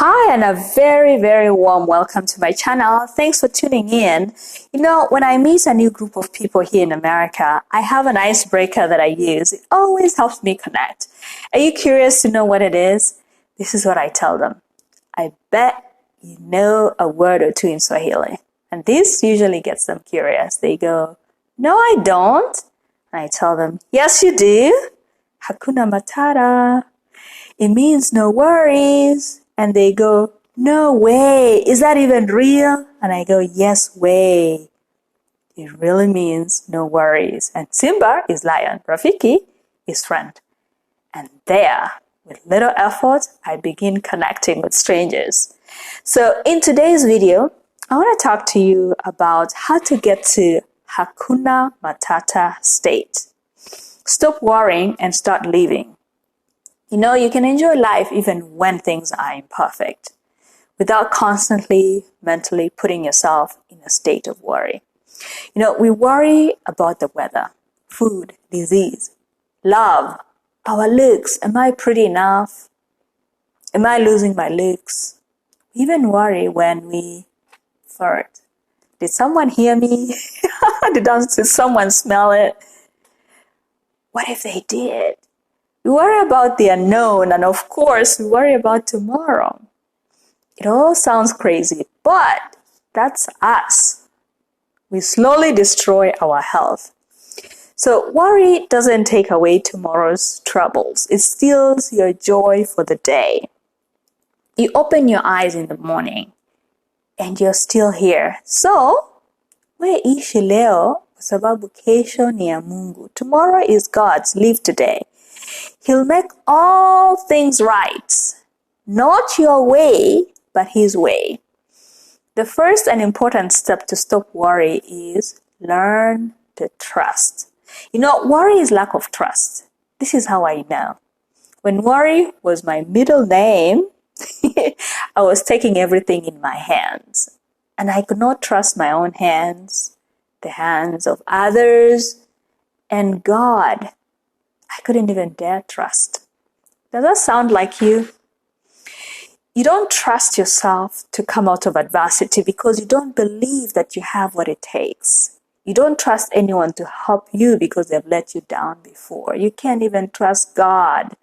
Hi, and a very, very warm welcome to my channel. Thanks for tuning in. When I meet a new group of people here in America, I have an icebreaker that I use. It always helps me connect. Are you curious to know what it is? This is what I tell them. I bet you know a word or two in Swahili. And this usually gets them curious. They go, "No, I don't." And I tell them, "Yes, you do. Hakuna Matata. It means no worries." And they go, "No way. Is that even real?" And I go, "Yes way. It really means no worries." And Simba is lion. Rafiki is friend. And there, with little effort, I begin connecting with strangers. So in today's video, I want to talk to you about how to get to Hakuna Matata state. Stop worrying and start living. You can enjoy life even when things are imperfect, without constantly mentally putting yourself in a state of worry. We worry about the weather, food, disease, love, our looks. Am I pretty enough? Am I losing my looks? We even worry when we fart. Did someone hear me? Did someone smell it? What if they did? We worry about the unknown, and of course, we worry about tomorrow. It all sounds crazy, but that's us. We slowly destroy our health. So worry doesn't take away tomorrow's troubles. It steals your joy for the day. You open your eyes in the morning, and you're still here. So, weishi leo kwa sababu kesho ni ya Mungu. Tomorrow is God's. Live today. He'll make all things right. Not your way, but His way. The first and important step to stop worry is learn to trust. Worry is lack of trust. This is how I know. When worry was my middle name, I was taking everything in my hands. And I could not trust my own hands, the hands of others, and God. I couldn't even dare trust. Does that sound like you? You don't trust yourself to come out of adversity because you don't believe that you have what it takes. You don't trust anyone to help you because they've let you down before. You can't even trust God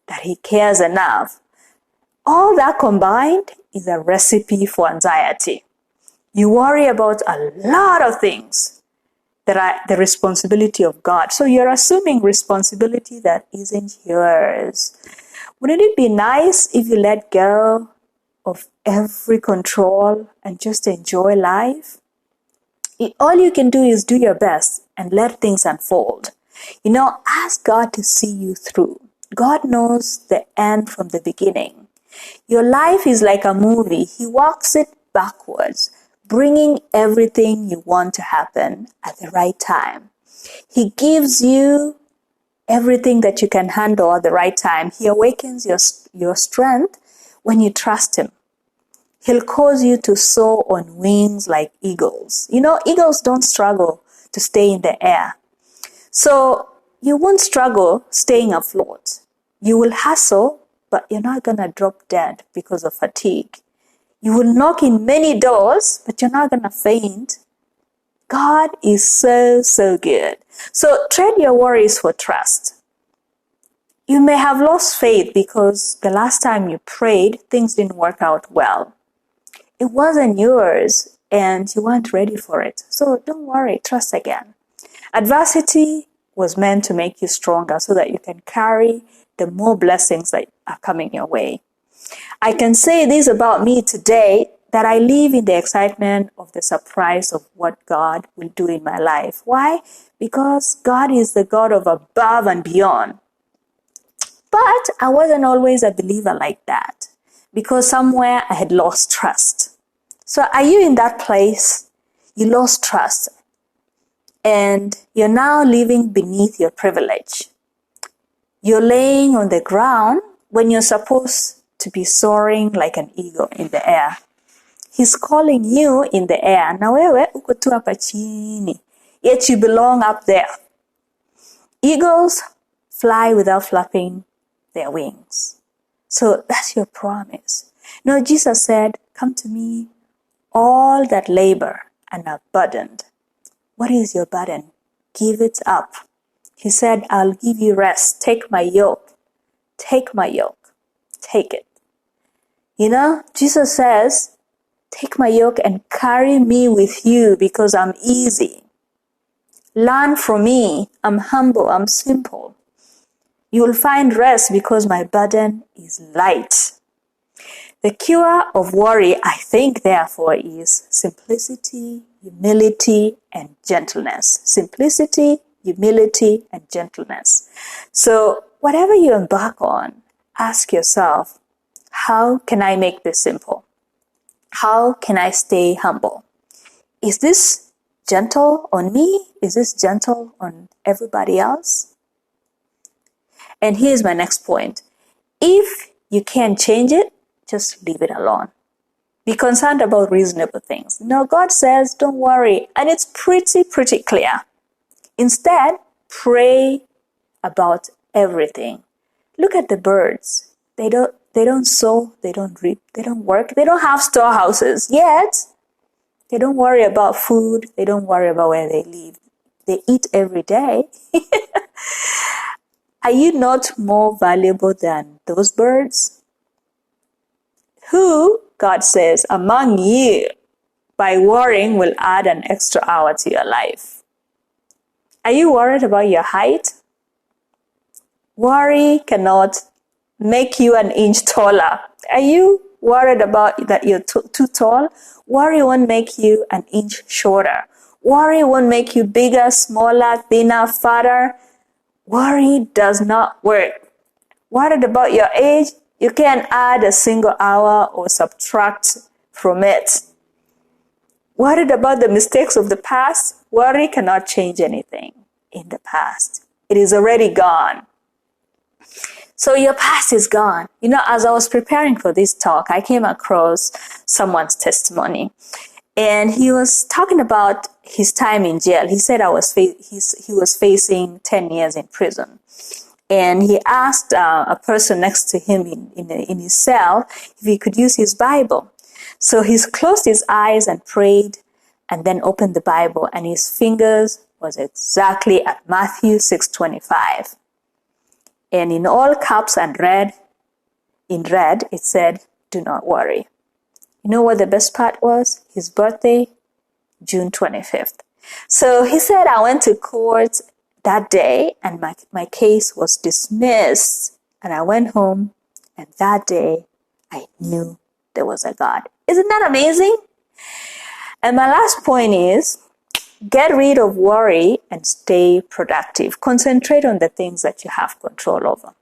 that He cares enough. All that combined is a recipe for anxiety. You worry about a lot of things that are the responsibility of God. So you're assuming responsibility that isn't yours. Wouldn't it be nice if you let go of every control and just enjoy life? All you can do is do your best and let things unfold. Ask God to see you through. God knows the end from the beginning. Your life is like a movie. He walks it backwards, bringing everything you want to happen at the right time. He gives you everything that you can handle at the right time. He awakens your strength when you trust Him. He'll cause you to soar on wings like eagles. Eagles don't struggle to stay in the air. So you won't struggle staying afloat. You will hustle, but you're not going to drop dead because of fatigue. You will knock in many doors, but you're not going to faint. God is so, so good. So trade your worries for trust. You may have lost faith because the last time you prayed, things didn't work out well. It wasn't yours and you weren't ready for it. So don't worry, trust again. Adversity was meant to make you stronger so that you can carry the more blessings that are coming your way. I can say this about me today, that I live in the excitement of the surprise of what God will do in my life. Why? Because God is the God of above and beyond. But I wasn't always a believer like that because somewhere I had lost trust. So are you in that place? You lost trust and you're now living beneath your privilege. You're laying on the ground when you're supposed to be soaring like an eagle in the air. He's calling you in the air. Na wewe uko tu hapa chini. Yet you belong up there. Eagles fly without flapping their wings. So that's your promise. No, Jesus said, come to me, all that labor and are burdened. What is your burden? Give it up. He said, I'll give you rest. Take my yoke. Take my yoke. Take it. Jesus says, take my yoke and carry me with you because I'm easy. Learn from me. I'm humble. I'm simple. You will find rest because my burden is light. The cure of worry, I think, therefore, is simplicity, humility, and gentleness. Simplicity, humility, and gentleness. So whatever you embark on, ask yourself, how can I make this simple? How can I stay humble? Is this gentle on me? Is this gentle on everybody else? And here's my next point. If you can't change it, just leave it alone. Be concerned about reasonable things. God says, don't worry. And it's pretty clear. Instead, pray about everything. Look at the birds. They don't sow, they don't reap, they don't work, they don't have storehouses, yet they don't worry about food, they don't worry about where they live. They eat every day. Are you not more valuable than those birds? Who, God says, among you, by worrying will add an extra hour to your life? Are you worried about your height? Worry cannot make you an inch taller. Are you worried about that you're too tall? Worry won't make you an inch shorter. Worry won't make you bigger, smaller, thinner, fatter. Worry does not work. Worried about your age? You can't add a single hour or subtract from it. Worried about the mistakes of the past? Worry cannot change anything in the past. It is already gone. So your past is gone. As I was preparing for this talk, I came across someone's testimony. And he was talking about his time in jail. He said he was facing 10 years in prison. And he asked a person next to him in his cell if he could use his Bible. So he closed his eyes and prayed and then opened the Bible, and his fingers was exactly at Matthew 6:25. And in all caps and in red, it said, do not worry. You know what the best part was? His birthday, June 25th. So he said, I went to court that day and my case was dismissed. And I went home, and that day I knew there was a God. Isn't that amazing? And my last point is, get rid of worry and stay productive. Concentrate on the things that you have control over.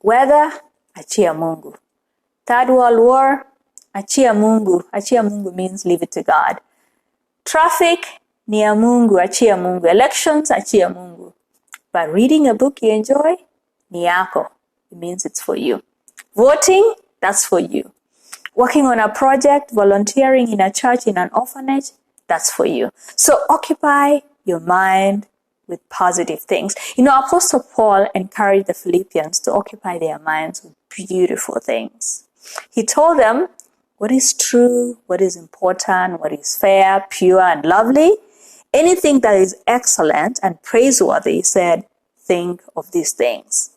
Weather, achia Mungu. Third World War, achia Mungu. Achia Mungu means leave it to God. Traffic, ni ya Mungu, achia Mungu. Elections, achia Mungu. But reading a book you enjoy, ni yako. It means it's for you. Voting, that's for you. Working on a project, volunteering in a church, in an orphanage, that's for you. So occupy your mind with positive things. Apostle Paul encouraged the Philippians to occupy their minds with beautiful things. He told them what is true, what is important, what is fair, pure, and lovely. Anything that is excellent and praiseworthy, he said, think of these things.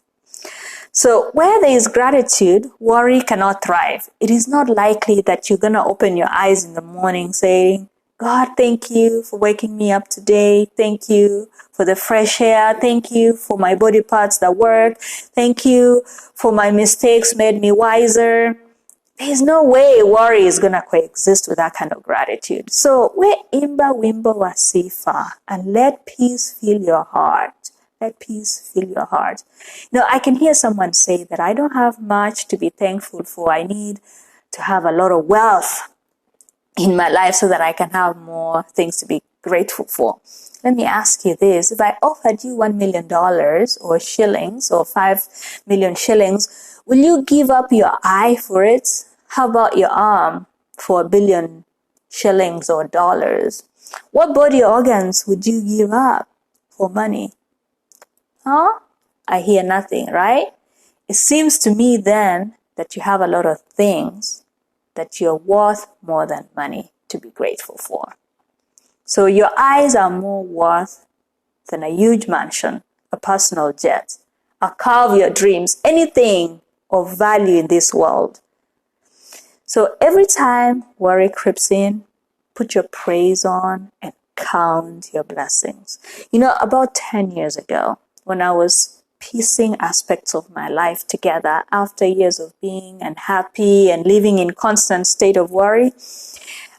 So where there is gratitude, worry cannot thrive. It is not likely that you're going to open your eyes in the morning saying, God, thank you for waking me up today. Thank you for the fresh air. Thank you for my body parts that work. Thank you for my mistakes made me wiser. There's no way worry is going to coexist with that kind of gratitude. So we imba wimbo wasifa, and let peace fill your heart. Let peace fill your heart. I can hear someone say that I don't have much to be thankful for. I need to have a lot of wealth in my life so that I can have more things to be grateful for. Let me ask you this. If I offered you $1 million or shillings or 5 million shillings, will you give up your eye for it? How about your arm for 1 billion shillings or dollars? What body organs would you give up for money? Huh? I hear nothing, right? It seems to me then that you have a lot of things that you're worth more than money to be grateful for. So your eyes are more worth than a huge mansion, a personal jet, a car of your dreams, anything of value in this world. So every time worry creeps in, put your praise on and count your blessings. About 10 years ago, when I was piecing aspects of my life together after years of being unhappy and living in constant state of worry,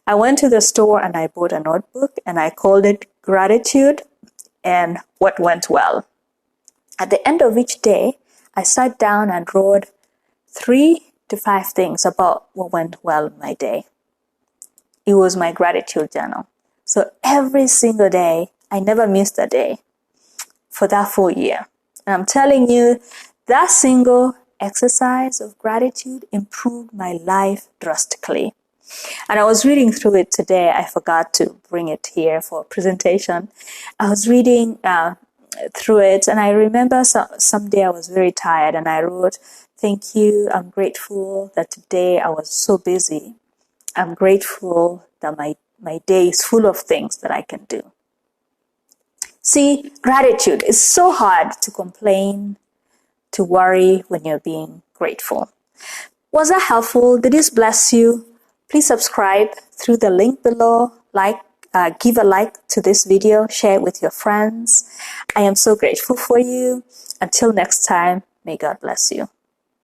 I went to the store and I bought a notebook and I called it Gratitude and What Went Well. At the end of each day, I sat down and wrote 3 to 5 things about what went well in my day. It was my gratitude journal. So every single day, I never missed a day for that full year. And I'm telling you, that single exercise of gratitude improved my life drastically. And I was reading through it today. I forgot to bring it here for presentation. I was reading through it, and I remember someday I was very tired, and I wrote, "Thank you. I'm grateful that today I was so busy. I'm grateful that my day is full of things that I can do." See, gratitude is so hard to complain, to worry when you're being grateful. Was that helpful? Did this bless you? Please subscribe through the link below. Give a like to this video, share it with your friends. I am so grateful for you. Until next time, may God bless you.